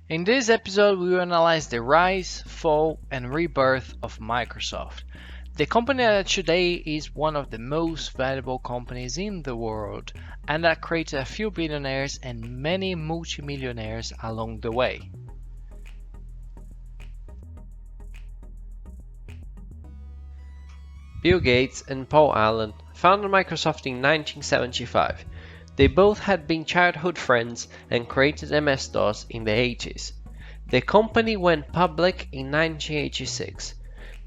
In this episode, we will analyze the rise, fall, and rebirth of Microsoft. The company that today is one of the most valuable companies in the world, and that created a few billionaires and many multimillionaires along the way. Bill Gates and Paul Allen founded Microsoft in 1975. They both had been childhood friends and created MS-DOS in the 80s. The company went public in 1986.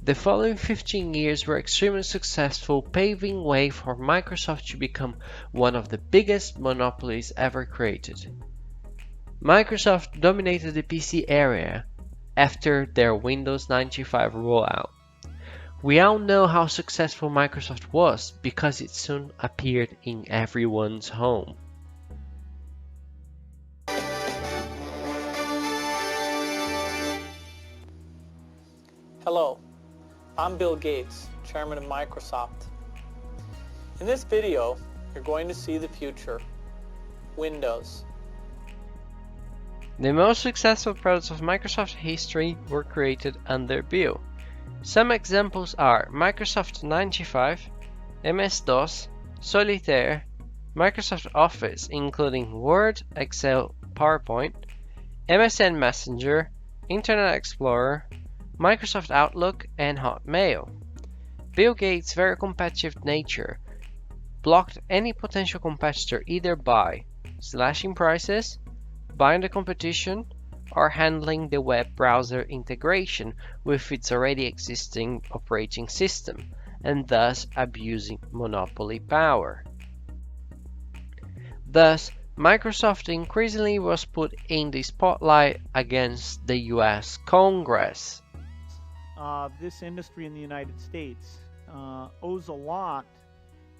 The following 15 years were extremely successful, paving way for Microsoft to become one of the biggest monopolies ever created. Microsoft dominated the PC area after their Windows 95 rollout. We all know how successful Microsoft was because it soon appeared in everyone's home. Hello, I'm Bill Gates, Chairman of Microsoft. In this video, you're going to see the future, Windows. The most successful products of Microsoft history were created under Bill. Some examples are Microsoft 95, MS-DOS, Solitaire, Microsoft Office including Word, Excel, PowerPoint, MSN Messenger, Internet Explorer, Microsoft Outlook, and Hotmail. Bill Gates' very competitive nature blocked any potential competitor either by slashing prices, buying the competition, or handling the web browser integration with its already existing operating system, and thus abusing monopoly power. Thus, Microsoft increasingly was put in the spotlight against the US Congress. This industry in the United States owes a lot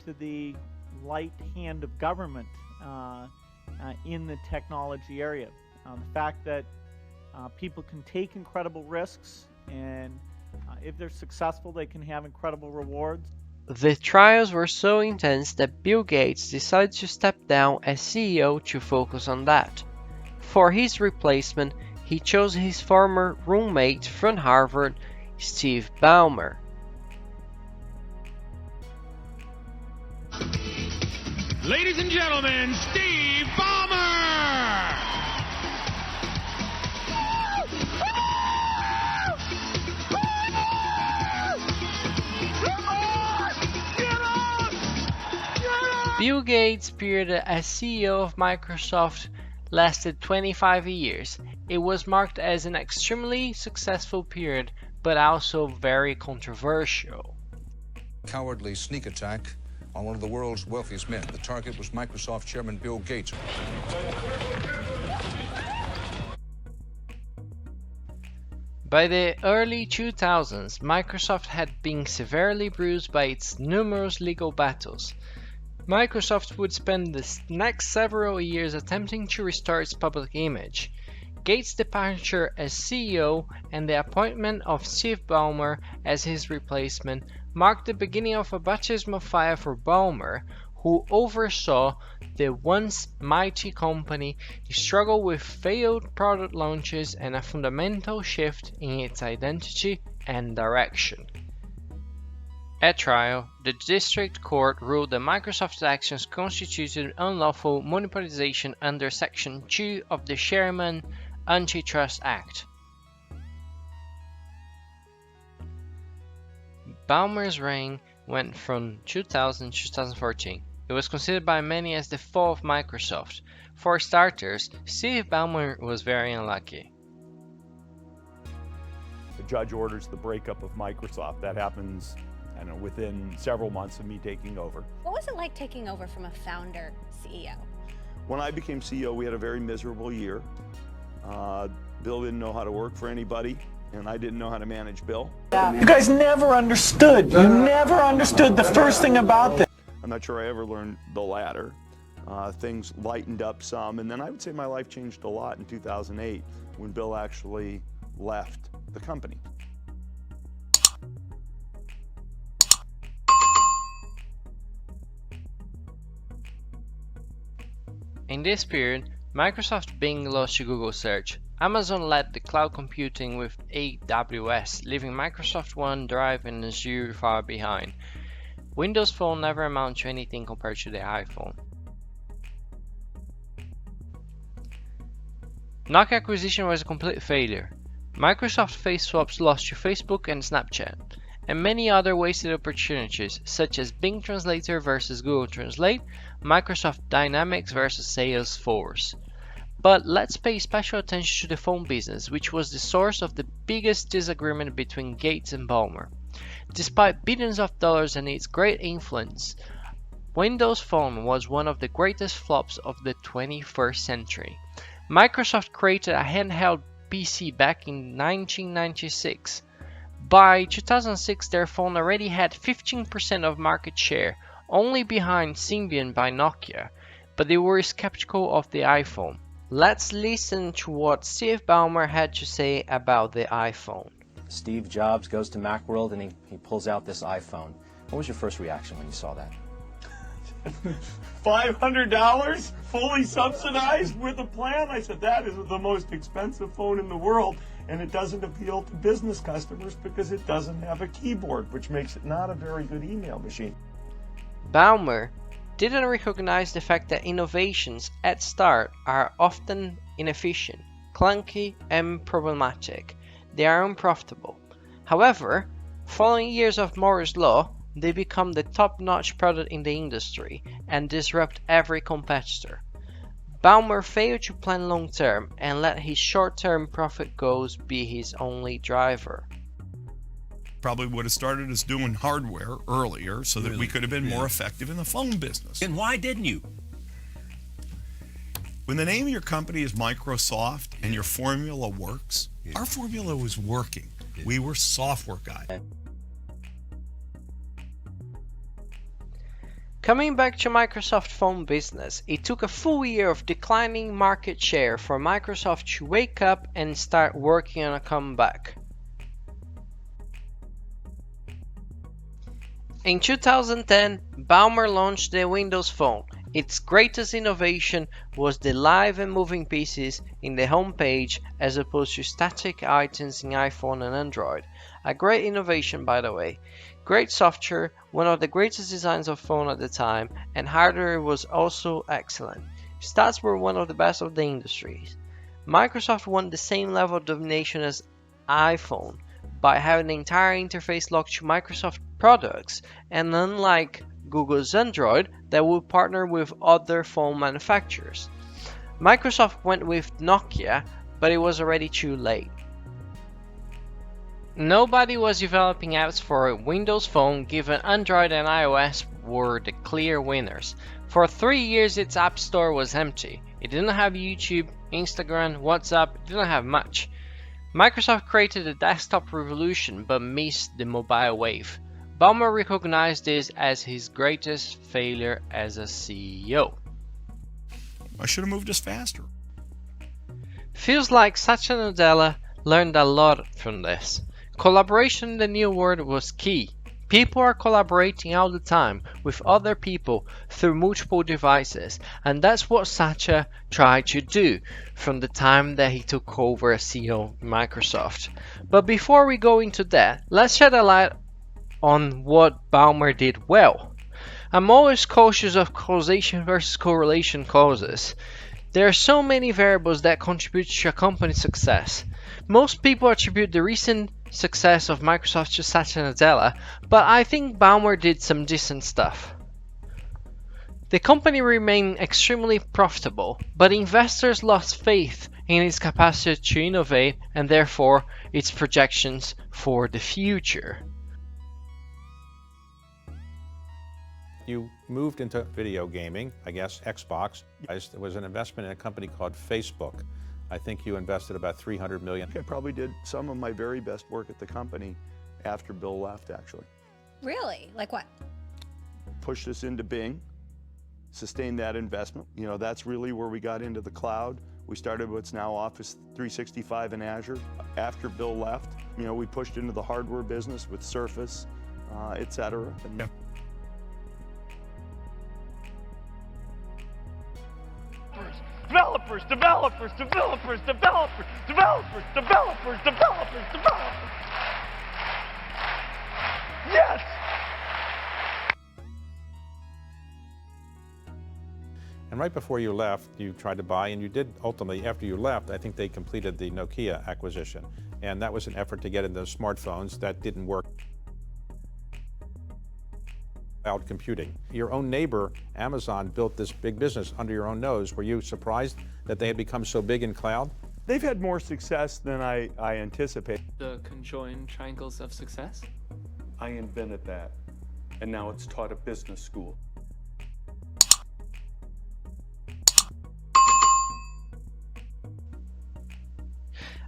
to the light hand of government in the technology area. The fact that people can take incredible risks, and if they're successful, they can have incredible rewards. The trials were so intense that Bill Gates decided to step down as CEO to focus on that. For his replacement, he chose his former roommate from Harvard, Steve Ballmer. Ladies and gentlemen, Steve Ballmer! Bill Gates' period as CEO of Microsoft lasted 25 years. It was marked as an extremely successful period, but also very controversial. Cowardly sneak attack on one of the world's wealthiest men. The target was Microsoft Chairman Bill Gates. By the early 2000s, Microsoft had been severely bruised by its numerous legal battles. Microsoft would spend the next several years attempting to restore its public image. Gates' departure as CEO and the appointment of Steve Ballmer as his replacement marked the beginning of a baptism of fire for Ballmer, who oversaw the once mighty company struggle with failed product launches and a fundamental shift in its identity and direction. At trial, the district court ruled that Microsoft's actions constituted unlawful monopolization under Section 2 of the Sherman Antitrust Act. Ballmer's reign went from 2000 to 2014. It was considered by many as the fall of Microsoft. For starters, Steve Ballmer was very unlucky. The judge orders the breakup of Microsoft. That happens, I don't know, within several months of me taking over. What was it like taking over from a founder CEO? When I became CEO, we had a very miserable year. Bill didn't know how to work for anybody, and I didn't know how to manage Bill. You guys never understood. You never understood the first thing about this. I'm not sure I ever learned the latter. Things lightened up some, and then I would say my life changed a lot in 2008 when Bill actually left the company. In this period, Microsoft Bing lost to Google Search, Amazon led the cloud computing with AWS, leaving Microsoft OneDrive and Azure far behind. Windows Phone never amounted to anything compared to the iPhone. Nokia acquisition was a complete failure. Microsoft face swaps lost to Facebook and Snapchat, and many other wasted opportunities, such as Bing Translator versus Google Translate, Microsoft Dynamics versus Salesforce. But let's pay special attention to the phone business, which was the source of the biggest disagreement between Gates and Ballmer. Despite billions of dollars and its great influence, Windows Phone was one of the greatest flops of the 21st century. Microsoft created a handheld PC back in 1996. By 2006, their phone already had 15% of market share, only behind Symbian by Nokia, but they were skeptical of the iPhone. Let's listen to what Steve Ballmer had to say about the iPhone. Steve Jobs goes to Macworld and he pulls out this iPhone. What was your first reaction when you saw that? $500 fully subsidized with a plan? I said, that is the most expensive phone in the world, and it doesn't appeal to business customers because it doesn't have a keyboard, which makes it not a very good email machine. Ballmer didn't recognize the fact that innovations at start are often inefficient, clunky, and problematic. They are unprofitable. However, following years of Moore's Law, they become the top-notch product in the industry and disrupt every competitor. Ballmer failed to plan long-term and let his short-term profit goals be his only driver. Probably would have started us doing hardware earlier so that we could have been more effective in the phone business. And why didn't you? When the name of your company is Microsoft and your formula works, our formula was working. We were software guys. Coming back to Microsoft phone business, it took a full year of declining market share for Microsoft to wake up and start working on a comeback. In 2010, Ballmer launched the Windows Phone. Its greatest innovation was the live and moving pieces in the home page as opposed to static items in iPhone and Android. A great innovation, by the way. Great software, one of the greatest designs of phone at the time, and hardware was also excellent. Stats were one of the best of the industry. Microsoft won the same level of domination as iPhone by having the entire interface locked to Microsoft products, and unlike Google's Android, that would partner with other phone manufacturers. Microsoft went with Nokia, but it was already too late. Nobody was developing apps for a Windows Phone, given Android and iOS were the clear winners. For 3 years its app store was empty. It didn't have YouTube, Instagram, WhatsApp, it didn't have much. Microsoft created the desktop revolution but missed the mobile wave. Ballmer recognized this as his greatest failure as a CEO. I should have moved us faster. Feels like Satya Nadella learned a lot from this. Collaboration in the new world was key. People are collaborating all the time with other people through multiple devices, and that's what Satya tried to do from the time that he took over as CEO of Microsoft. But before we go into that, let's shed a light on what Ballmer did well. I'm always cautious of causation versus correlation causes. There are so many variables that contribute to a company's success. Most people attribute the recent success of Microsoft to Satya Nadella, but I think Ballmer did some decent stuff. The company remained extremely profitable, but investors lost faith in its capacity to innovate and therefore its projections for the future. You moved into video gaming, I guess Xbox. There was an investment in a company called Facebook. I think you invested about $300 million. I probably did some of my very best work at the company after Bill left, actually. Really? Like what? Pushed us into Bing, sustained that investment. You know, that's really where we got into the cloud. We started what's now Office 365 in Azure. After Bill left, you know, we pushed into the hardware business with Surface, et cetera. And Developers developers, developers, developers, developers, developers, developers, developers, developers. Yes! And right before you left, you tried to buy, and you did ultimately, after you left, I think they completed the Nokia acquisition. And that was an effort to get into smartphones that didn't work. Cloud computing. Your own neighbor, Amazon, built this big business under your own nose. Were you surprised that they had become so big in cloud? They've had more success than I anticipated. The conjoined triangles of success? I invented that, and now it's taught at business school.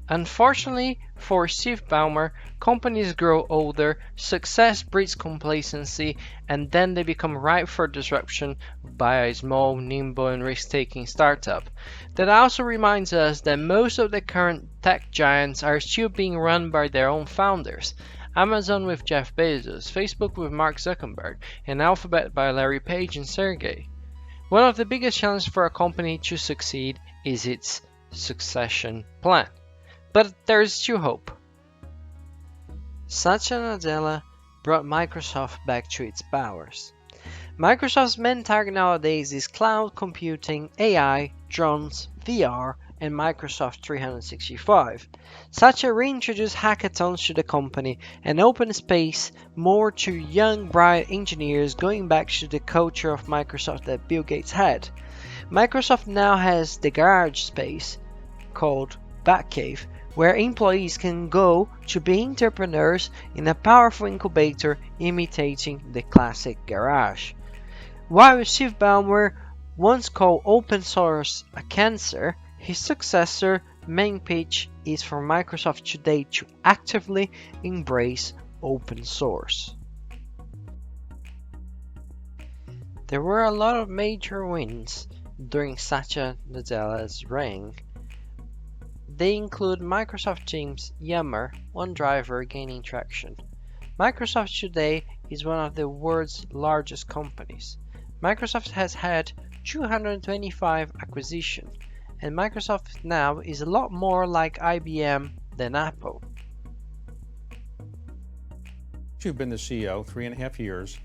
Unfortunately for Steve Ballmer, companies grow older, success breeds complacency, and then they become ripe for disruption by a small, nimble, and risk-taking startup. That also reminds us that most of the current tech giants are still being run by their own founders. Amazon with Jeff Bezos, Facebook with Mark Zuckerberg, and Alphabet by Larry Page and Sergey. One of the biggest challenges for a company to succeed is its succession plan. But there is still hope. Satya Nadella brought Microsoft back to its powers. Microsoft's main target nowadays is cloud computing, AI, drones, VR, and Microsoft 365. Satya reintroduced hackathons to the company and opened space more to young, bright engineers, going back to the culture of Microsoft that Bill Gates had. Microsoft now has the garage space, called Batcave, where employees can go to be entrepreneurs in a powerful incubator imitating the classic garage. While Steve Ballmer once called open source a cancer, his successor main pitch is for Microsoft today to actively embrace open source. There were a lot of major wins during Satya Nadella's reign. They include Microsoft Teams, Yammer, OneDrive gaining traction. Microsoft today is one of the world's largest companies. Microsoft has had 225 acquisitions, and Microsoft now is a lot more like IBM than Apple. You've been the CEO 3.5 years.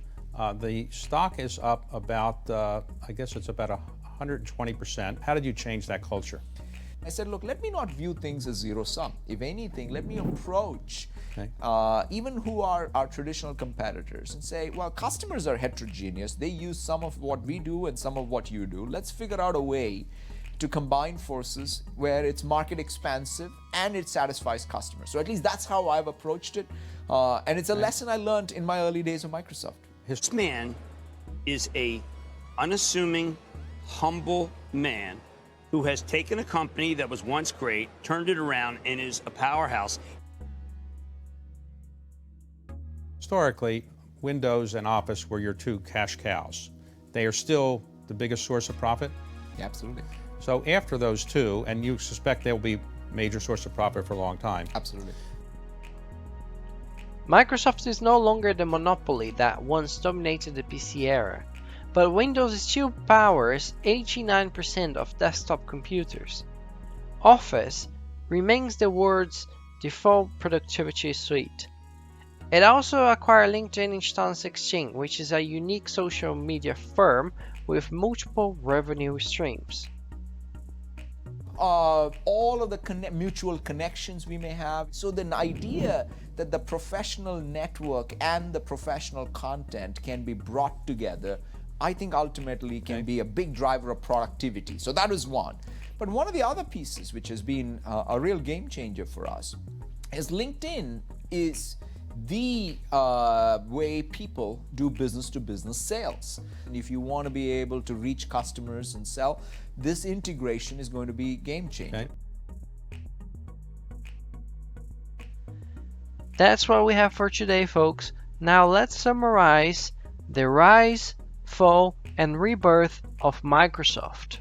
The stock is up about, I guess it's about 120%. How did you change that culture? I said, look, let me not view things as zero sum. If anything, let me approach even who are our traditional competitors and say, well, customers are heterogeneous. They use some of what we do and some of what you do. Let's figure out a way to combine forces where it's market expansive and it satisfies customers. So at least that's how I've approached it. And it's a lesson I learned in my early days of Microsoft. This man is a unassuming, humble man who has taken a company that was once great, turned it around, and is a powerhouse. Historically, Windows and Office were your two cash cows. They are still the biggest source of profit? Yeah, absolutely. So after those two, and you suspect they'll be major source of profit for a long time. Absolutely. Microsoft is no longer the monopoly that once dominated the PC era, but Windows still powers 89% of desktop computers. Office remains the world's default productivity suite. It also acquired LinkedIn Instance Exchange, which is a unique social media firm with multiple revenue streams. All of the mutual connections we may have. So the idea that the professional network and the professional content can be brought together, I think ultimately can be a big driver of productivity. So that is one. But one of the other pieces which has been a real game changer for us is LinkedIn is the way people do business-to-business sales. And if you want to be able to reach customers and sell, this integration is going to be game-changing. That's what we have for today, folks. Now let's summarize the rise, fall, and rebirth of Microsoft.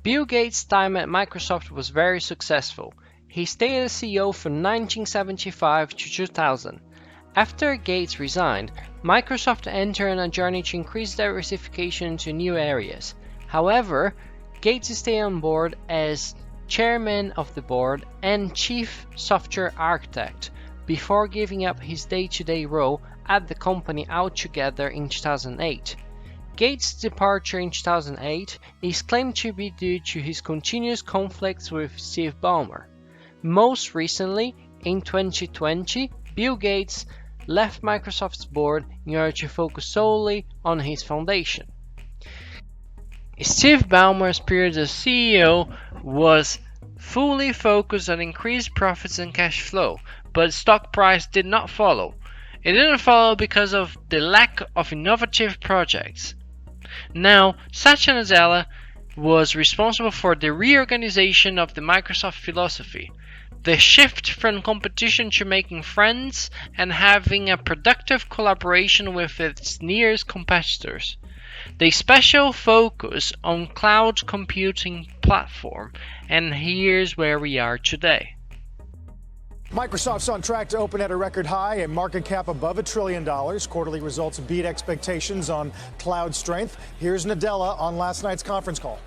Bill Gates' time at Microsoft was very successful. He stayed as CEO from 1975 to 2000. After Gates resigned, Microsoft entered on a journey to increase diversification into new areas. However, Gates stayed on board as chairman of the board and chief software architect before giving up his day-to-day role at the company altogether in 2008. Gates' departure in 2008 is claimed to be due to his continuous conflicts with Steve Ballmer. Most recently, in 2020, Bill Gates left Microsoft's board in order to focus solely on his foundation. Steve Ballmer's period as CEO was fully focused on increased profits and cash flow, but stock price did not follow. It didn't follow because of the lack of innovative projects. Now, Satya Nadella was responsible for the reorganization of the Microsoft philosophy, the shift from competition to making friends and having a productive collaboration with its nearest competitors. The special focus on cloud computing platform, and here's where we are today. Microsoft's on track to open at a record high, a market cap above $1 trillion. Quarterly results beat expectations on cloud strength. Here's Nadella on last night's conference call.